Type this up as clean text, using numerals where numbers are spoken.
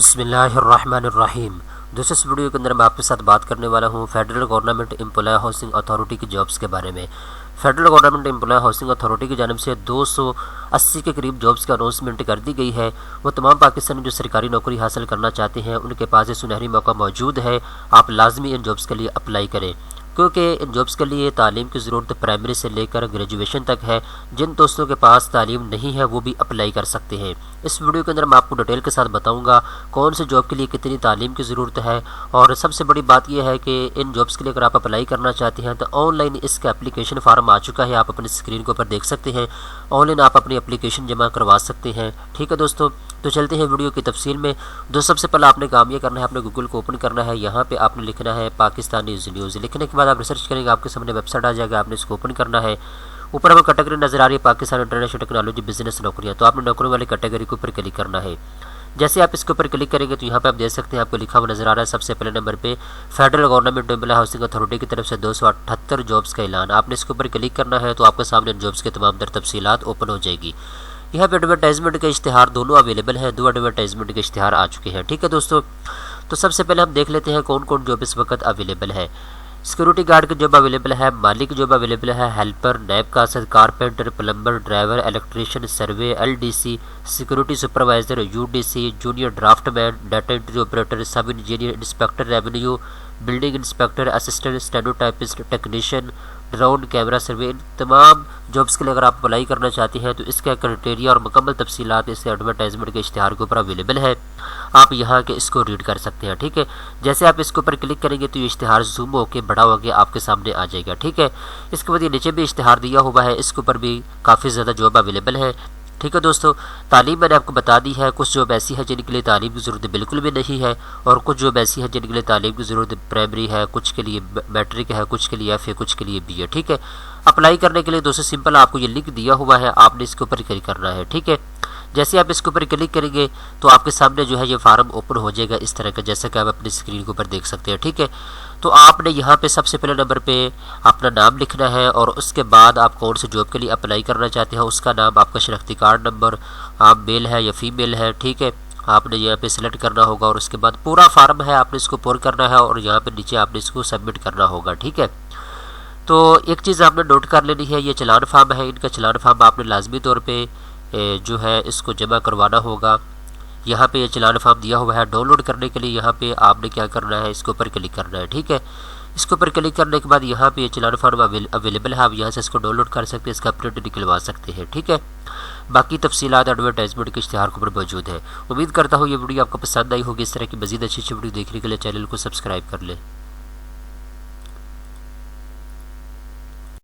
बिस्मिल्लाहिर्रहमानिर्रहीम। दोस्तों, इस वीडियो के अंदर मैं आपके साथ बात करने वाला हूँ Federal Government Employ Housing Authority की जॉब्स के बारे में। Federal Government Employ Housing Authority की जानिब से 280 के करीब जॉब्स की अनाउंसमेंट कर दी गई है। वो तमाम पाकिस्तानी जो सरकारी नौकरी हासिल करना चाहते हैं उनके पास ये सुनहरी मौका मौजूद है। आप लाजमी इन जॉब्स के लिए अप्लाई करें, क्योंकि इन जॉब्स के लिए तालीम की ज़रूरत प्राइमरी से लेकर ग्रेजुएशन तक है। जिन दोस्तों के पास तालीम नहीं है वो भी अप्लाई कर सकते हैं। इस वीडियो के अंदर मैं आपको डिटेल के साथ बताऊंगा कौन से जॉब के लिए कितनी तालीम की ज़रूरत है। और सबसे बड़ी बात यह है कि इन जॉब्स के लिए अगर आप अप्लाई करना चाहते हैं तो ऑनलाइन इसका एप्लीकेशन फार्म आ चुका है, आप अपनी स्क्रीन के ऊपर देख सकते हैं। ऑनलाइन आप अपनी एप्लीकेशन जमा करवा सकते हैं। ठीक है दोस्तों, तो चलते हैं वीडियो की तफसील में। दोस्तों, सबसे पहले आपने काम ये करना है, आपने गूगल को ओपन करना है। यहाँ पे आपने लिखना है पाकिस्तानी न्यूज़। लिखने के बाद आप रिसर्च करेंगे, आपके सामने वेबसाइट आ जाएगा, आपने इसको ओपन करना है। ऊपर हमें कैटेगरी नजर आ रही है पाकिस्तान इंटरनेशनल टेक्नोलॉजी बिजनेस नौकरियाँ, तो आपने नौकरियों वाली कैटेगरी के ऊपर क्लिक करना है। जैसे आप इसके ऊपर क्लिक करेंगे तो यहाँ पे आप देख सकते हैं आपको लिखा हुआ नजर आ रहा है सबसे पहले नंबर पे Federal Government Employ Housing Authority की तरफ से 278 जॉब्स का ऐलान। आपने इसके ऊपर क्लिक करना है तो आपके सामने जॉब्स के तमाम तर तफसीलात ओपन हो जाएगी। यहाँ पे एडवर्टाइजमेंट के इश्तिहार दोनों अवेलेबल हैं, 2 एडवर्टाइजमेंट के इश्तिहार आ चुके हैं। ठीक है दोस्तों, तो सबसे पहले हम देख लेते हैं कौन कौन जॉब इस वक्त अवेलेबल है। सिक्योरिटी गार्ड की जॉब अवेलेबल है, माली की जॉब अवेलेबल है, हेल्पर, नैब कासर, carpenter, plumber, driver, electrician, survey, LDC, security supervisor, UDC, junior draftsman, data entry operator, sub engineer, inspector revenue, building inspector, assistant stenotypist, technician, drone camera survey. इन तमाम jobs के लिए अगर आप अप्लाई करना चाहते हैं तो इसका क्राइटेरिया और मुकम्मल तफसीलात इस एडवर्टाइजमेंट के इश्तिहार के ऊपर अवेलेबल है। आप यहाँ के इसको रीड कर सकते हैं। ठीक है, जैसे आप इसके ऊपर क्लिक करेंगे तो ये इश्तिहार जूम होकर बड़ा हो गया आपके सामने आ जाएगा। ठीक है, इसके बाद ये नीचे भी इश्तिहार दिया हुआ है, इसके ऊपर भी काफ़ी ज़्यादा जॉब अवेलेबल है। ठीक है दोस्तों, तालीम मैंने आपको बता दी है। कुछ जॉब ऐसी है जिनके लिए तालीम की ज़रूरत बिल्कुल भी नहीं है, और कुछ जॉब ऐसी है जिनके लिए तालीम की ज़रूरत प्राइमरी है, कुछ के लिए मैट्रिक है, कुछ के लिए एफ ए, कुछ के लिए बी ए। ठीक है, अप्लाई करने के लिए दोस्तों सिंपल आपको ये लिंक दिया हुआ है, आपने इसके ऊपर क्लिक करना है। ठीक है, जैसे आप इसके ऊपर क्लिक करेंगे तो आपके सामने जो है ये फार्म ओपन हो जाएगा इस तरह का, जैसा कि आप अपनी स्क्रीन के ऊपर देख सकते हैं। ठीक है, तो आपने यहाँ पे सबसे पहले नंबर पे अपना नाम लिखना है, और उसके बाद आप कौन से जॉब के लिए अप्लाई करना चाहते हैं उसका नाम, आपका शनाख्ती कार्ड नंबर, आप मेल है या फीमेल है। ठीक है, आपने यहाँ पे सिलेक्ट करना होगा, और उसके बाद पूरा फार्म है आपने इसको पूरा करना है, और यहाँ पे नीचे आपने इसको सबमिट करना होगा। ठीक है, तो एक चीज़ आपने नोट कर लेनी है, ये चलान फार्म है, इनका चलान फार्म आपने लाजमी तौर पर जो है इसको जमा करवाना होगा। यहाँ पे ये चलान फार्म दिया हुआ है, डाउनलोड करने के लिए यहाँ पे आपने क्या करना है, इसके ऊपर क्लिक करना है। ठीक है, इसके ऊपर क्लिक करने के बाद यहाँ पे ये चलान फार्म अवेलेबल है, आप यहाँ से इसको डाउनलोड कर सकते हैं, इसका प्रिंट निकलवा सकते हैं। ठीक है, बाकी तफसीलात एडवर्टाइजमेंट के इश्तिहार के ऊपर मौजूद है। उम्मीद करता हूँ ये वीडियो आपको पसंद आई होगी। इस तरह की मज़ीद अच्छी वीडियो देखने के लिए चैनल को सब्सक्राइब कर लें।